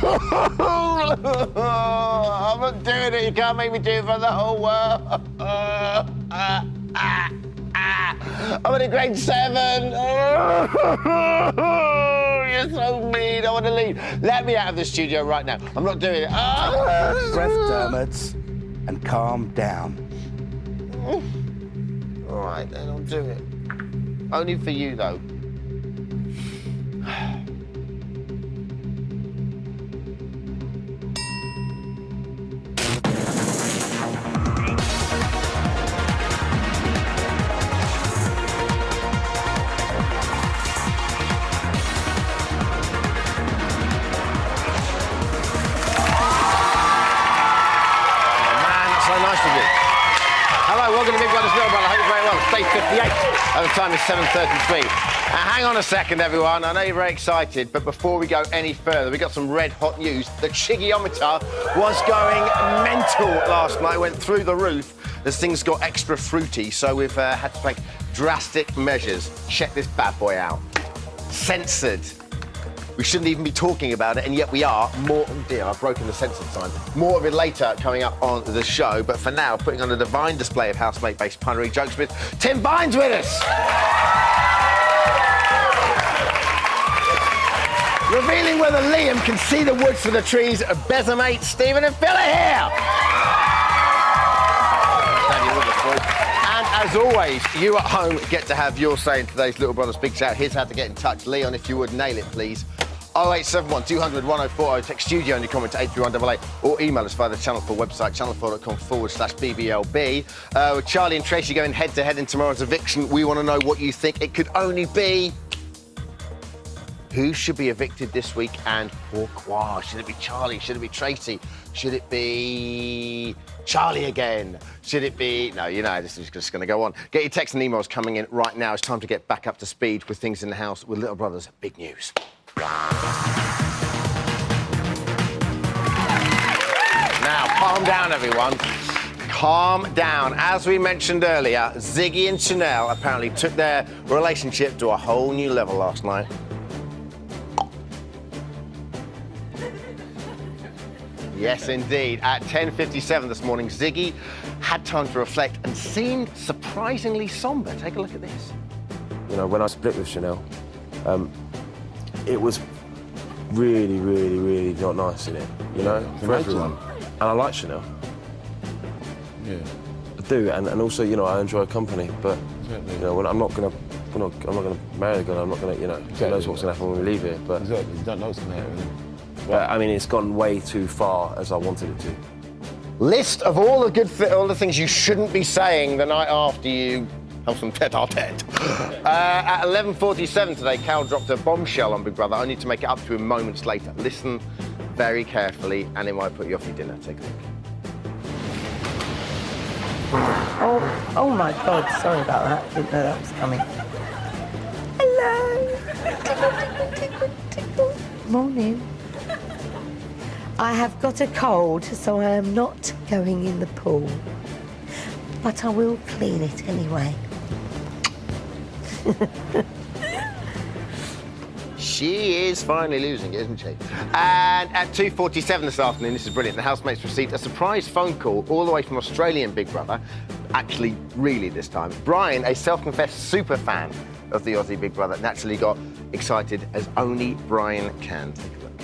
I'm not doing it. You can't make me do it for the whole world. I'm in grade 7. You're so mean. I want to leave. Let me out of the studio right now. I'm not doing it. Breath, Dermot, and calm down. All right, then I'll do it. Only for you, though. Welcome to Big Brother's Little Brother. I hope you're very well. It's day 58. The time is 7:33. Now, hang on a second, everyone. I know you're very excited, but before we go any further, we got some red hot news. The chigiometer was going mental last night. Went through the roof as things got extra fruity, so we've had to take drastic measures. Check this bad boy out. Censored. We shouldn't even be talking about it, and yet we are. More, oh dear, I've broken the censored sign. More of it later coming up on the show, but for now, putting on a divine display of housemate-based punnery jokes with Tim Vine's with us. Revealing whether Liam can see the woods for the trees, Bezamate, Stephen and Phil are here. And as always, you at home get to have your say in today's Little Brother's Big Shout. Here's how to get in touch. Leon, if you would, nail it, please. 0871 200 1040. Text studio and your comment to 83188 or email us via the Channel 4 website, channel4.com/BBLB. With Charlie and Tracy going head-to-head in tomorrow's eviction, we want to know what you think. It could only be... Who should be evicted this week and pourquoi? Should it be Charlie? Should it be Tracy? Should it be Charlie again? Should it be... No, you know, this is just going to go on. Get your texts and emails coming in right now. It's time to get back up to speed with things in the house with Little Brother's Big News. Now, calm down, everyone. Calm down. As we mentioned earlier, Ziggy and Chanel apparently took their relationship to a whole new level last night. Yes, indeed. At 10:57 this morning, Ziggy had time to reflect and seemed surprisingly somber. Take a look at this. You know, when I split with Chanel, it was really, really, really not nice in it, you know, for everyone. And I like Chanel. Yeah. I do, and also, you know, I enjoy company, but, exactly. You know, when I'm not gonna marry the girl, I'm not gonna, you know, exactly. Who knows what's gonna happen when we leave here, but... Exactly, you don't know what's gonna happen. But, I mean, it's gone way too far as I wanted it to. List of all the all the things you shouldn't be saying the night after you have some tete-a-tete. At 11:47 today, Cal dropped a bombshell on Big Brother, only to make it up to him moments later. Listen very carefully, and it might put you off your dinner. Take a look. Oh my God, sorry about that. Didn't know that was coming. Hello. Morning. I have got a cold, so I am not going in the pool. But I will clean it anyway. She is finally losing, isn't she? And at 2:47 this afternoon, this is brilliant, the housemates received a surprise phone call all the way from Australian Big Brother. Actually, really this time. Brian, a self-confessed super fan of the Aussie Big Brother, naturally got excited as only Brian can. Take a look.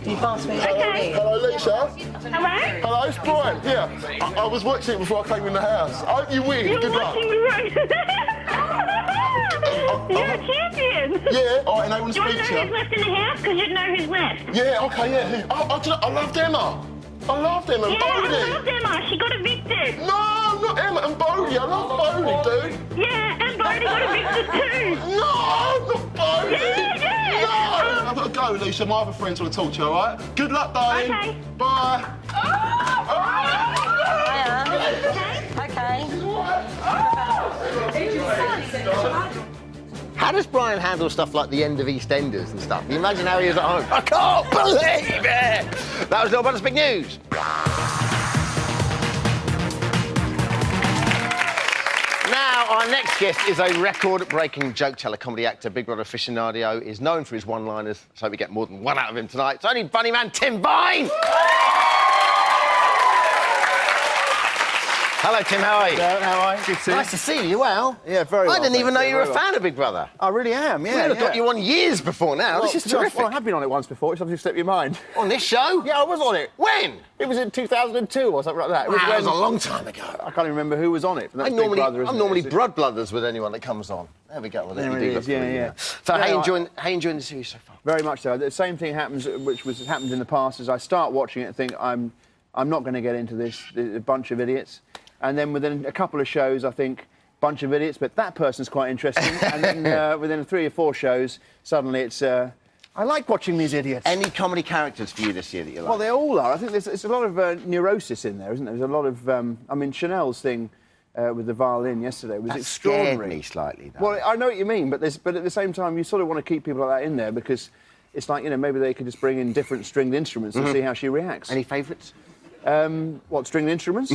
Can you pass me? Okay. Hello, Lisa. Hello? Hello, it's Brian. Yeah, I was watching it before I came in the house. I hope you win. You're Good luck. watching the room. You're a champion. Yeah, all right, and I want Do to you want speak to know to who's you. left in the house? Because you'd know who's left. Yeah, okay, yeah. I loved Emma. I loved Emma and Yeah, I Bodie. loved Emma. She got evicted. No, not Emma and Bodie. I love Bodie, dude. Yeah, and Bodie got evicted too. No, not Bodie. Yeah. No. I've got to go, Lisa. My other friends want to talk to you, all right? Good luck, darling. Okay. Bye. Okay. How does Brian handle stuff like the end of EastEnders and stuff? Can you imagine how he is at home? I can't believe it! That was Little Brother's Big News. Now, Now, our next guest is a record-breaking joke teller, comedy actor, Big Brother aficionado, is known for his one-liners, so we get more than one out of him tonight. It's only funny man Tim Vine! Hello, Tim, how are you? Hello, how are you? Good to see you. Nice to see you, well. Yeah, very well. I didn't even know thank you were a very well. fan of Big Brother. I really am, yeah. We would have got you on years before now. Well, This is to be honest, terrific. well, I have been on it once before, it's obviously slipped your mind. On this show? Yeah, I was on it. When? It was in 2002 or something like that. It Wow, that was when- a long time ago. I can't even remember who was on it. I'm normally blood brothers with anyone that comes on. There we go. Well, There you it do is, look yeah, really, yeah. So No, how you enjoying the series so far? Very much so. The same thing happens, happened in the past, as I start watching it and think, I'm not going to get into this, a bunch of idiots. And then within a couple of shows, I think, bunch of idiots, but that person's quite interesting. And then within 3 or 4 shows, suddenly it's, I like watching these idiots. Any comedy characters for you this year that you like? Well, they all are. I think there's a lot of neurosis in there, isn't there? There's a lot of, I mean, Chanel's thing with the violin yesterday was that extraordinary. scared me slightly, though. Well, I know what you mean, but at the same time, you sort of want to keep people like that in there because it's like, you know, maybe they could just bring in different stringed instruments and see how she reacts. Any favourites? What, stringed instruments?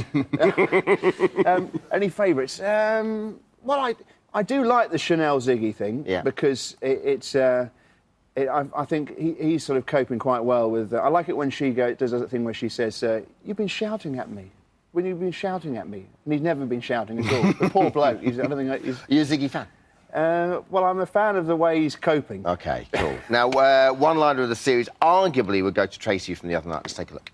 Any favourites? Well, I do like the Chanel Ziggy thing because I think he's sort of coping quite well with... I like it when she does that thing where she says, you've been shouting at me. When you've been shouting at me. And he's never been shouting at all. The poor bloke. I don't think he's... Are you a Ziggy fan? Well, I'm a fan of the way he's coping. OK, cool. Now, one liner of the series arguably would go to Tracy from the other night. Let's take a look.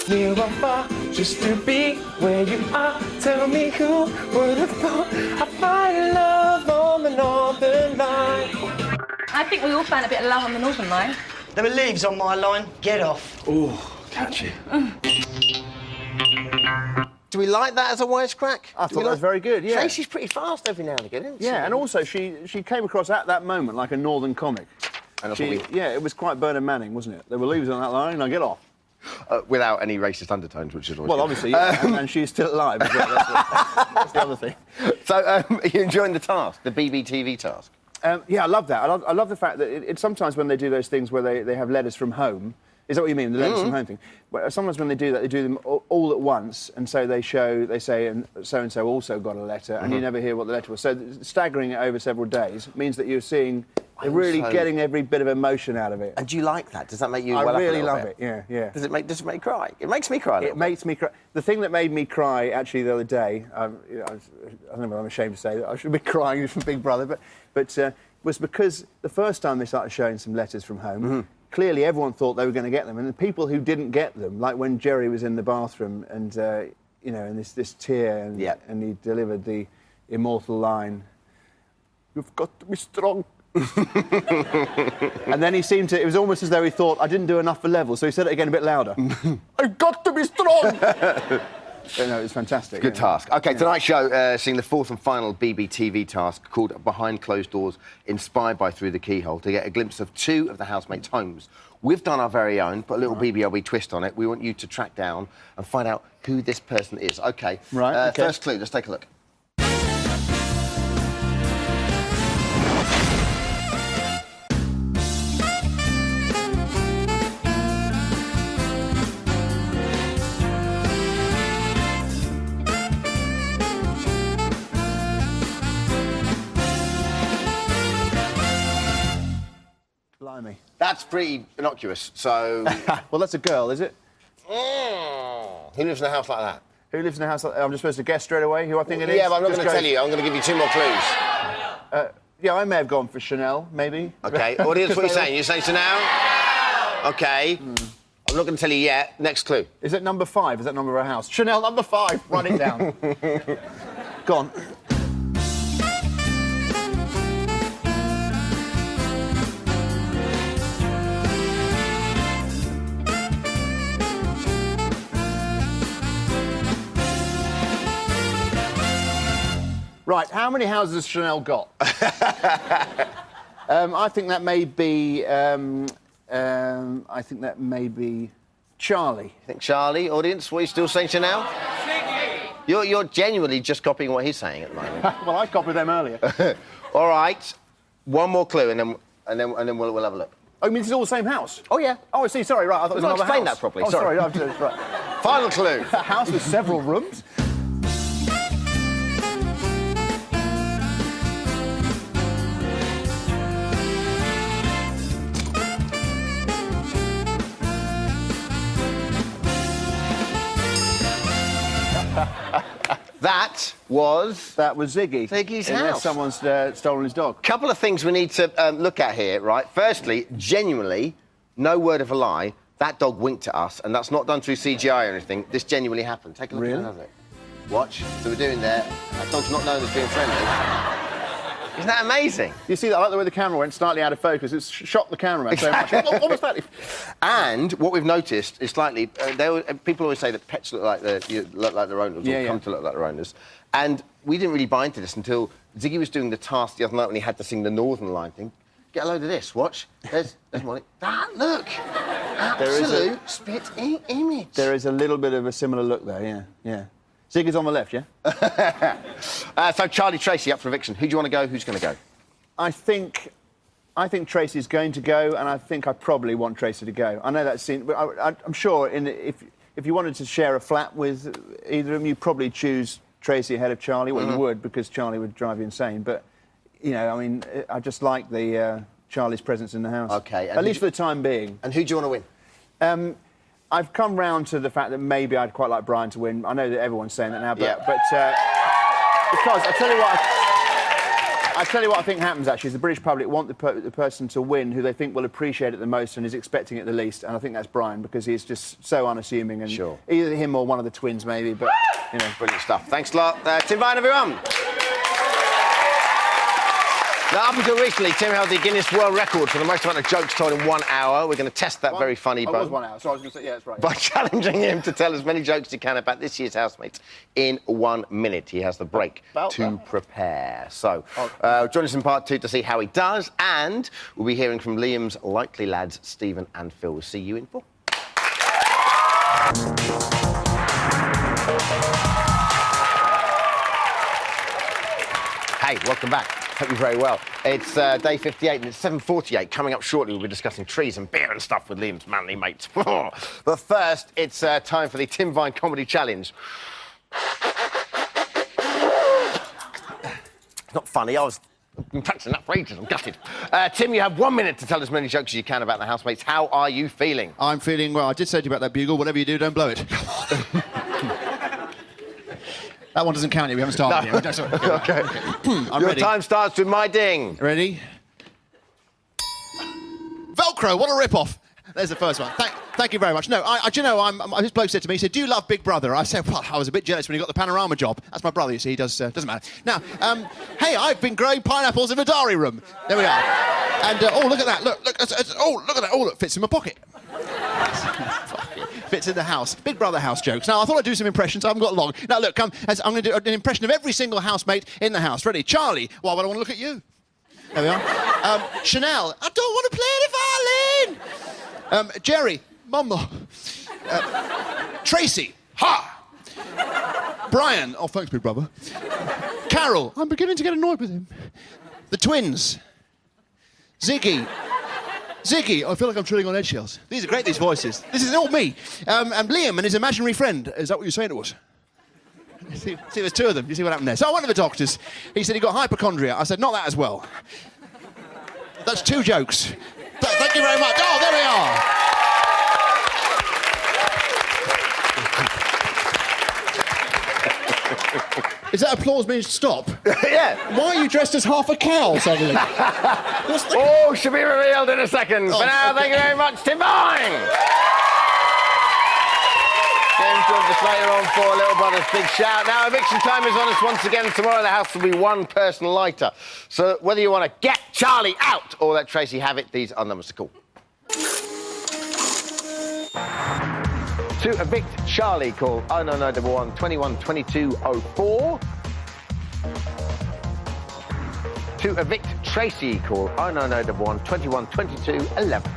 You are far just to be where you are. Tell me who would have thought I'd find love on the Northern Line. I think we all found a bit of love on the Northern Line. There were leaves on my line. Get off. Oh, catchy. Do we like that as a wisecrack? I thought that was very good, yeah. Tracy's pretty fast every now and again, isn't she? Yeah, and also she came across at that moment like a northern comic. And that's what we... Yeah, it was quite Bernard Manning, wasn't it? There were leaves on that line, now get off. Without any racist undertones, which is always Well, good. obviously, yeah, and she's still alive. As well. That's the other thing. So, are you enjoying the task, the BBTV task? Yeah, I love that. I love the fact that it's sometimes when they do those things where they have letters from home. Is that what you mean, the letters from home thing? Well, sometimes when they do that, they do them all at once, and so they say, and so-and-so also got a letter, and you never hear what the letter was. So staggering it over several days means that you're seeing, they're really getting every bit of emotion out of it. And do you like that? Does that make you I well really up a love bit? it, yeah. Does it make you cry? It makes me cry a little It makes me cry. The thing that made me cry, actually, the other day, I don't know whether I'm ashamed to say that I should be crying for Big Brother, but was because the first time they started showing some letters from home, clearly everyone thought they were going to get them, and the people who didn't get them, like when Jerry was in the bathroom and, you know, and this tear, and he delivered the immortal line, "You've got to be strong." And then it was almost as though he thought, I didn't do enough for level, so he said it again a bit louder. "I've got to be strong!" No, it was fantastic. Good task. OK, tonight's show, seeing the 4th and final BBTV task called Behind Closed Doors, inspired by Through the Keyhole, to get a glimpse of 2 of the housemates' homes. We've done our very own, put a little BBLB twist on it. We want you to track down and find out who this person is. OK. Right, OK. First clue, let's take a look. Blimey. That's pretty innocuous, so... Well, that's a girl, is it? Who lives in a house like that? Who lives in a house like that? I'm just supposed to guess straight away who I think it is? Yeah, but I'm not Just going to go- tell you. I'm going to give you 2 more clues. Yeah, I may have gone for Chanel, maybe. OK, audience, what are you saying? You're saying Chanel? OK. I'm not going to tell you yet. Next clue. Is it number 5? Is that number of a house? Chanel number 5. Write it down. Go on. Right, how many houses has Chanel got? I think that may be... I think that may be Charlie. You think Charlie? Audience, what are you still saying, Chanel? You're genuinely just copying what he's saying at the moment. Well, I copied them earlier. All right, 1 more clue, and then we'll have a look. Oh, you mean this is all the same house? Oh yeah. Oh, I see. Sorry, right. I thought it was Not another house. explained that properly, Oh, sorry. sorry. Right. Final clue. A house with several rooms. That was Ziggy. Ziggy's Unless house. someone's stolen his dog. Couple of things we need to look at here, right? Firstly, genuinely, no word of a lie, that dog winked at us, and that's not done through CGI or anything. This genuinely happened. Take a look at it. Watch. So we're doing there. That dog's not known as being friendly. Isn't that amazing? You see that? I like the way the camera went slightly out of focus. It's shocked the cameraman so much. What was that? And what we've noticed is slightly... people always say that pets look like their owners, or come to look like their owners. And we didn't really buy into this until Ziggy was doing the task the other night when he had to sing the Northern Line thing. Get a load of this. Watch. There's Molly. That look. Absolute spit image. There is a little bit of a similar look there, yeah. Ziggy's on the left, yeah? So Charlie Tracy up for eviction. Who do you want to go? Who's going to go? I think Tracy's going to go, and I think I probably want Tracy to go. I know that scene, but I'm sure if you wanted to share a flat with either of them, you'd probably choose Tracy ahead of Charlie. Well, you would, because Charlie would drive you insane. But, you know, I mean, I just like the Charlie's presence in the house. OK. At least for the time being. And who do you want to win? I've come round to the fact that maybe I'd quite like Brian to win. I know that everyone's saying that now, but because I tell you what I think happens actually is the British public want the person to win who they think will appreciate it the most and is expecting it the least, and I think that's Brian because he's just so unassuming and either him or one of the twins maybe, but you know, brilliant stuff. Thanks a lot, Tim Vine, everyone. Now, up until recently, Tim held the Guinness World Record for the most amount of jokes told in 1 hour. We're going to test that very funny It was 1 hour, so I was going to say, yeah, that's right. By challenging him to tell as many jokes as he can about this year's housemates in 1 minute. He has the break to prepare. So, join us in part 2 to see how he does, and we'll be hearing from Liam's likely lads, Stephen and Phil. We'll see you in 4. Hey, welcome back. Hope you're very well. It's day 58 and it's 7:48. Coming up shortly, we'll be discussing trees and beer and stuff with Liam's manly mates. But first, it's time for the Tim Vine Comedy Challenge. Not funny. I've been practicing that for ages. I'm gutted. Tim, you have 1 minute to tell as many jokes as you can about the housemates. How are you feeling? I'm feeling, well, I did say to you about that bugle. Whatever you do, don't blow it. That one doesn't count yet. We haven't started yet. No, sorry. OK. I'm Your ready. time starts with my ding. Ready? Velcro, what a rip-off. There's the first one. Thank you very much. No, do you know, this bloke said to me, he said, do you love Big Brother? I said, well, I was a bit jealous when he got the Panorama job. That's my brother, you see, he does, doesn't matter. Now, hey, I've been growing pineapples in a diary room. There we are. And, oh, look at that. Look at that. Oh, look, fits in my pocket. Fits in the house. Big Brother house jokes. Now, I thought I'd do some impressions. I haven't got long. Now, look, I'm going to do an impression of every single housemate in the house. Ready? Charlie. Why would I want to look at you? There we are. Chanel. I don't want to play the violin. Jerry. Mama. Tracy. Ha! Brian. Oh, thanks, Big Brother. Carol. I'm beginning to get annoyed with him. The twins. Ziggy. I feel like I'm treading on eggshells. These are great, these voices. This is all me. And Liam and his imaginary friend. Is that what you're saying to us? See, there's two of them. You see what happened there? So one of the doctors, he said he got hypochondria. I said, not that as well. That's 2 jokes. Thank you very much. Oh, there we are. Is that applause means stop? Yeah. Why are you dressed as half a cow suddenly? Oh, should be revealed in a second. For now, thank you very much, Tim Vine. James joins us later on for Little Brother's Big Shout. Now, eviction time is on us once again. Tomorrow, the house will be 1 person lighter. So whether you want to get Charlie out or let Tracy have it, these are numbers to call. To evict Charlie, call 09911 21 22 04. To evict Tracy, call 09911 21 22 11.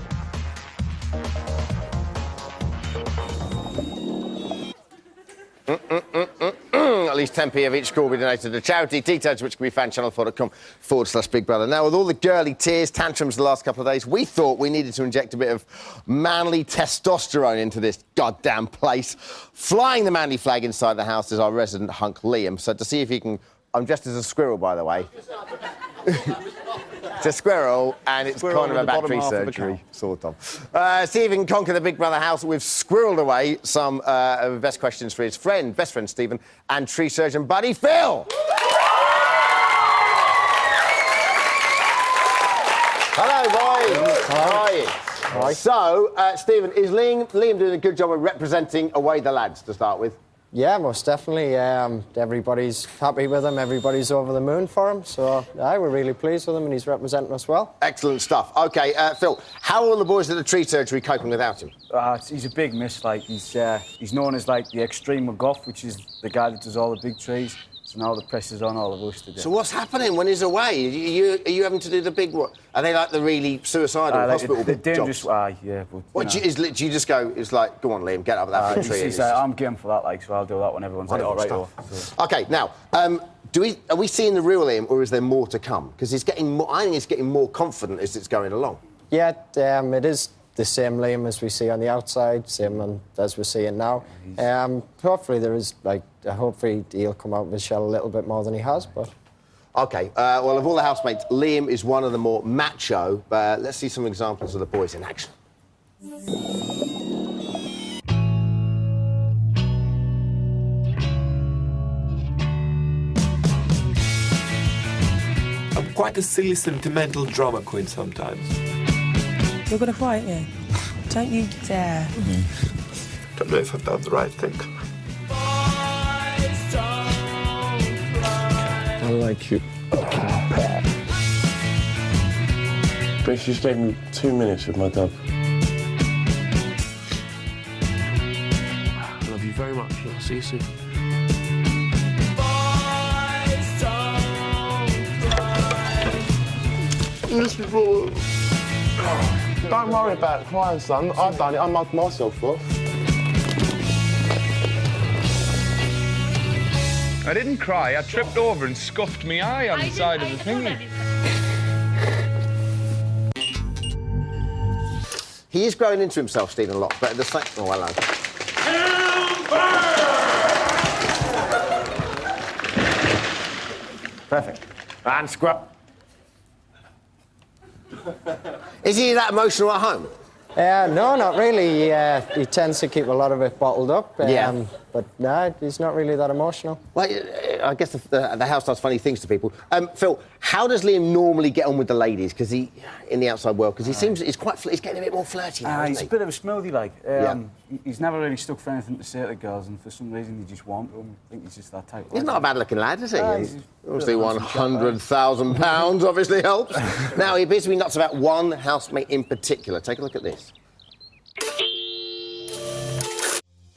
At least 10p of each call will be donated to charity, details which can be found channel4.com/Big Brother. Now, with all the girly tears, tantrums the last couple of days, we thought we needed to inject a bit of manly testosterone into this goddamn place. Flying the manly flag inside the house is our resident hunk, Liam. So to see if he can I'm dressed as a squirrel, by the way. It's a squirrel, and it's kind of a battery surgery, sort of. See if he can conquer the Big Brother house. We've squirreled away some of the best questions for his best friend Stephen, and tree surgeon buddy Phil. Hello, boys. How are you? Hi. So, Stephen, is Liam doing a good job of representing away the lads, to start with? Yeah, most definitely. Everybody's happy with him. Everybody's over the moon for him. So, we're really pleased with him, and he's representing us well. Excellent stuff. OK, Phil, how are all the boys at the tree surgery coping without him? He's a big miss. Like, he's known as, like, the extreme McGough, which is the guy that does all the big trees. So now the pressure's on all of us to do. So what's happening when he's away? Are you having to do the big... Are they like the really suicidal hospital the dangerous, jobs? Yeah, but... What, do you just go... It's like, go on, Liam, get up that big tree. I'm game for that, like, so I'll do that when everyone's like, all right, so. OK, now, are we seeing the real Liam, or is there more to come? Because he's getting more... I think he's getting more confident as it's going along. Yeah, it is the same Liam as we see on the outside, same as we're seeing now. Hopefully there is, like... hopefully he'll come out with Shell a little bit more than he has, but... OK, well, of all the housemates, Liam is one of the more macho. Let's see some examples of the boys in action. I'm quite a silly, sentimental drama queen sometimes. You're gonna fight me? Don't you dare. Don't know if I've done the right thing. I like you. But she just gave me 2 minutes with my dog. I love you very much. I'll see you soon. Don't worry about crying, son. I've done it. I mugged myself off. I didn't cry. I tripped over and scuffed my eye on the side of the thingy. He is growing into himself, Stephen, a lot, but at the same... Oh, hello. Perfect. And scrub. Is he that emotional at home? No, not really. He tends to keep a lot of it bottled up. Yeah. But no, he's not really that emotional. Well, I guess the house does funny things to people. Phil, how does Liam normally get on with the ladies? Because in the outside world, because he seems he's getting a bit more flirty now, he's a bit of a smoothie, like. Yeah. He's never really stuck for anything to say to the girls, and for some reason they just want him. I think he's just that type. He's not a bad-looking lad, is he? Obviously, £100,000 obviously helps. Now, he appears to be nuts about one housemate in particular. Take a look at this.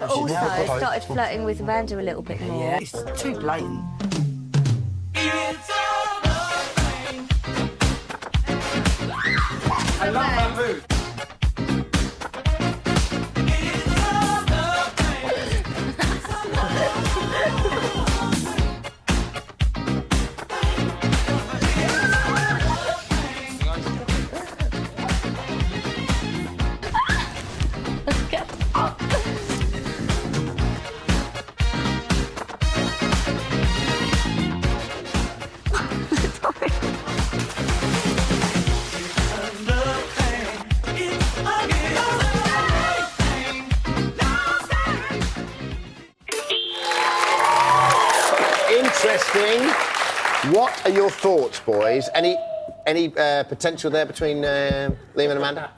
Also started flirting with Amanda a little bit more. Yeah, it's too blatant. I love that move. Interesting. What are your thoughts, boys? Any potential there between Liam and Amanda?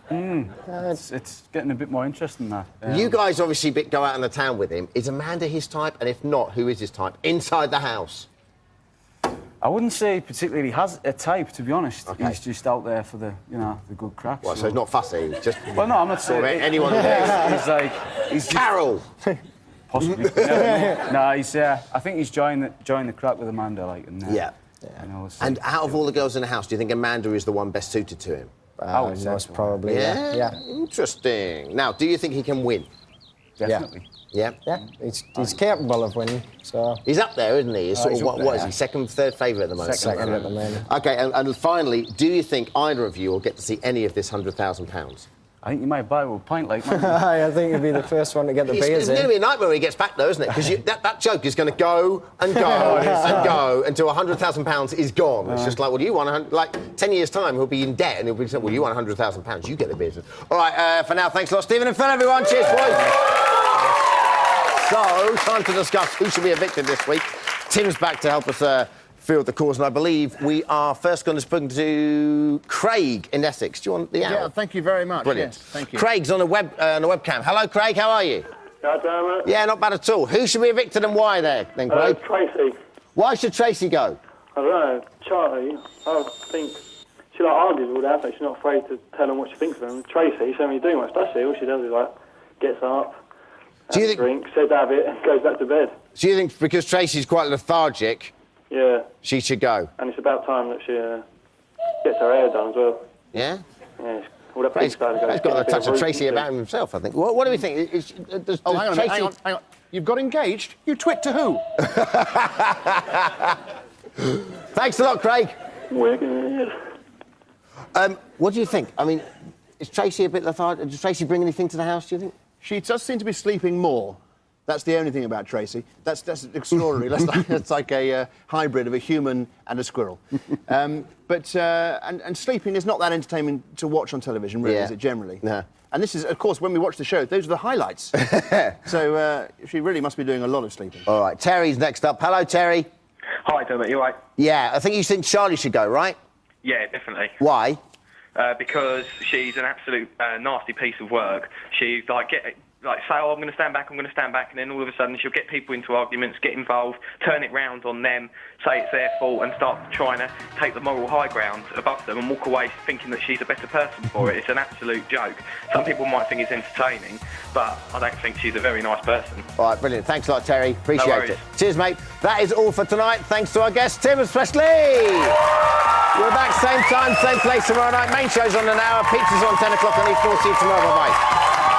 It's getting a bit more interesting now. You guys obviously go out in the town with him. Is Amanda his type? And if not, who is his type inside the house? I wouldn't say he particularly has a type, to be honest. Okay. He's just out there for the good crack. Well, so he's not fussy. Just well, no, I'm not saying anyone. He's Carol. Possibly. No, he's. I think he's joined the crack with Amanda, like. And, yeah. You know, and out of all the girls in the house, do you think Amanda is the one best suited to him? Most probably. Yeah. Interesting. Now, do you think he can win? Definitely. Yeah. Yeah. He's capable of winning. So he's up there, isn't he? He's sort of what is he? Second, third favourite at the moment. Second at the moment. Okay, and finally, do you think either of you will get to see any of this £100,000? I think you might buy with a pint, like, man. I think you'll be the first one to get the beers It's going to in. be a nightmare when he gets back, though, isn't it? Because that joke is going to go and go and go until £100,000 is gone. It's just like, well, do you want 10 years' time, he'll be in debt and he'll be saying, well, you want £100,000, you get the beers. All right, for now, thanks a lot, Stephen and Phil, everyone. Cheers, boys. So, time to discuss who should be evicted this week. Tim's back to help us field the cause, and I believe we are first going to speak to Craig in Essex. Do you want the hour? Yeah, thank you very much. Brilliant. Yes, thank you. Craig's on a webcam. Hello, Craig. How are you? Yeah, not bad at all. Who should be evicted and why then, Craig? Tracy. Why should Tracy go? I don't know. Charlie, I think she argues with all that, but she's not afraid to tell them what she thinks of them. Tracy, she doesn't really do much, does she? All she does is, gets up, has a drink, says have it, and goes back to bed. So you think because Tracy's quite lethargic, she should go? And it's about time that she gets her hair done as well. Yeah? Yeah. All that Craig's got a touch of Tracy about him himself, I think. What do we think? Hang on. You've got engaged? You twit to who? Thanks a lot, Craig. Wicked. What do you think? I mean, is Tracy a bit lethargic? Does Tracy bring anything to the house, do you think? She does seem to be sleeping more. That's the only thing about Tracy. That's extraordinary. That's like a hybrid of a human and a squirrel. And sleeping is not that entertaining to watch on television, really, is it, generally? No. And this is, of course, when we watch the show, those are the highlights. So she really must be doing a lot of sleeping. All right, Terry's next up. Hello, Terry. Hi, Dermot. You all right? Yeah, I think you think Charlie should go, right? Yeah, definitely. Why? Because she's an absolute nasty piece of work. She's say, oh, I'm going to stand back, and then all of a sudden she'll get people into arguments, get involved, turn it round on them, say it's their fault, and start trying to take the moral high ground above them and walk away thinking that she's a better person for it. It's an absolute joke. Some people might think it's entertaining, but I don't think she's a very nice person. All right, brilliant. Thanks a lot, Terry. Appreciate No worries. it. Cheers, mate. That is all for tonight. Thanks to our guest, Tim especially. We're back same time, same place tomorrow night. Main show's on an hour. Pizza's on 10 o'clock on E4. See you tomorrow. Bye-bye.